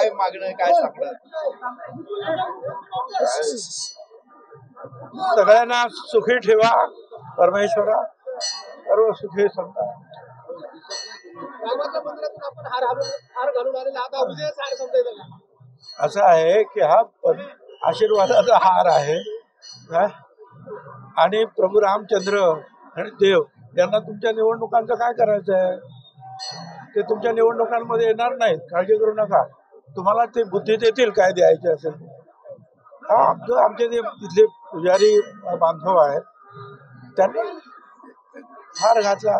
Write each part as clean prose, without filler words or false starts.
काय मागणं काय सांगणार? सगळ्यांना सुखी ठेवा परमेश्वरा, सर्व सुखी समजा. असं आहे की हा आशीर्वादाचा हार आहे आणि प्रभू रामचंद्र आणि देव यांना तुमच्या निवडणुकांचं काय करायचं आहे? ते तुमच्या निवडणुकांमध्ये येणार नाहीत, काळजी करू नका. तुम्हाला ते बुद्धी देतील काय द्यायचे असेल. हा आमचे जे तिथले पुजारी बांधव आहेत त्यांनी हार घातला.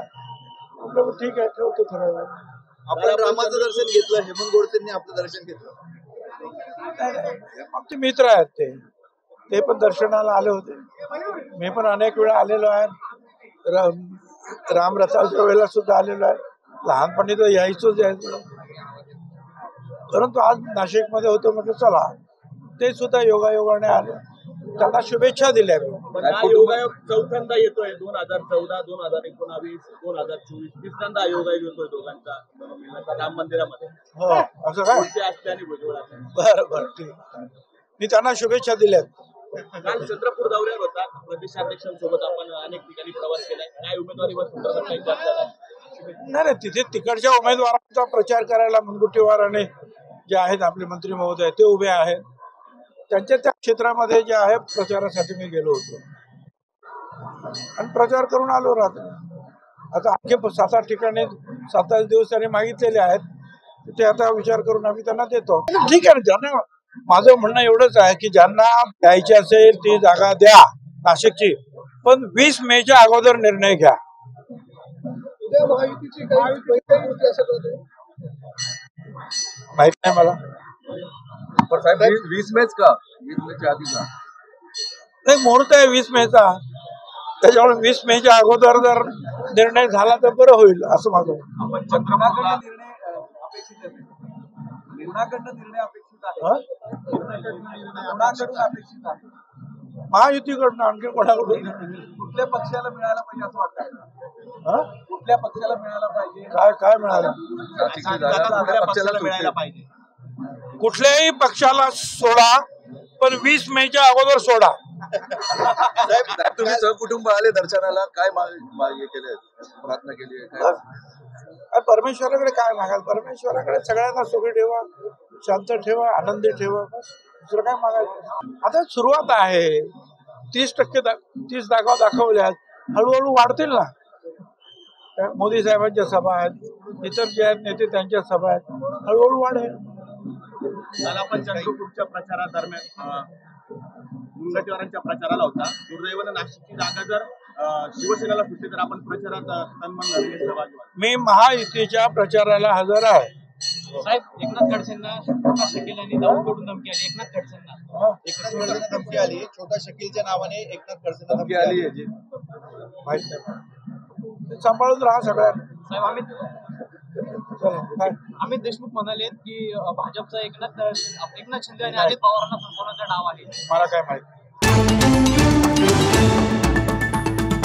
ठीक आहे, ठेवतो थोडा वेळ. आपण रामाचं दर्शन घेतलं, हेमंत गोडसेंनी आपलं दर्शन घेतलं. आमचे मित्र आहेत ते पण दर्शनाला आले होते. मी पण अनेक वेळा आलेलो आहे. रामरथाच्या वेळेला सुद्धा आलेलो आहे. लहानपणी तर यायचो. परंतु आज नाशिकमध्ये होतो म्हटलं चला, ते सुद्धा योगायोगाने आले. त्यांना शुभेच्छा दिल्या. योगायोग चौथ्यांदा येतोय. 2014, 2019, 2024 तिसऱ्यांदा योगायोग येतोय दोघांचा राम मंदिरामध्ये. हो, असं काय? बरं ठीक. मी त्यांना शुभेच्छा दिल्या. काल चंद्रपूर दौऱ्यावर होता. प्रदेशाध्यक्षांसोबत आपण अनेक ठिकाणी प्रवास केलाय. काय उमेदवारीवर संदर्भात काही चर्चा झाली? नाही, तिथे तिकडच्या उमेदवारांचा प्रचार करायला मुनगंटीवार जे आहेत आपले मंत्री महोदय ते उभे आहेत. त्यांच्या त्या क्षेत्रामध्ये जे आहे प्रचारासाठी मी गेलो होतो आणि प्रचार करून आलो रात्री. आता आणखी 7-8 ठिकाणी 7-8 दिवस त्यांनी मागितलेले आहेत. ते आता विचार करून आम्ही त्यांना देतो. ठीक आहे, ज्यांना माझं म्हणणं एवढंच आहे की ज्यांना द्यायची असेल ती जागा द्या नाशिकची, पण 20 मेच्या अगोदर निर्णय घ्या. माहित नाही मला. पण साहेब 20 मेच का? 20 मेच्या आधी का? नाही, मुहूर्त आहे 20 मेचा. त्याच्यामुळे 20 मेच्या अगोदर जर निर्णय झाला तर बरं होईल असं माझं. आपण चंद्रपूरला अपेक्षित आहे. महायुतीकडून आणखी कोणाकडून? कुठल्या पक्षाला मिळायला पाहिजे असं वाटतं? कुठल्या पक्षाला मिळायला पाहिजे? काय मिळालं? कुठल्या पक्षाला मिळायला पाहिजे? कुठल्याही पक्षाला सोडा, पण 20 मेच्या अगोदर सोडा. साहेब तुम्ही सहकुटुंब आले दर्शनाला, काय केले, प्रार्थना केली काय? परमेश्वराकडे काय मागाल? परमेश्वराकडे सगळ्यांना सुखी ठेवा, शांत ठेवा, आनंदी ठेवा. दुसरं काय मागायचं? आता सुरुवात आहे. 30% दाखवल्यात, हळूहळू वाढतील ना. मोदी साहेबांच्या सभा आहेत, इतर जे आहेत नेते त्यांच्या सभा आहेत, हळूहळू वाढेल. काल आपण चंद्रपूरच्या प्रचारादरम्यान मुनगंटीवारांच्या प्रचाराला होता. दुर्दैवानं नाशिकची जागा जर शिवसेनेला सुटली तर आपण प्रचारात तन्मन धरणे सहभागी. मी महायुतीच्या प्रचाराला हजर आहे. साहेब, एकनाथ खडसेंना छोटा शकील आणि दाऊद कडून धमकी आली. एकनाथ खडसेंना धमकी आली. छोटा शकीलच्या नावाने एकनाथ खडसेंना धमकी आली आहे. माहित नाही, सांभाळून राहा सगळ्यांना. साहेब, अमित देशमुख म्हणाले की भाजपचा एकनाथ शिंदे आणि अजित पवारांना संपवण्याचं नाव आहे. मला काय माहिती.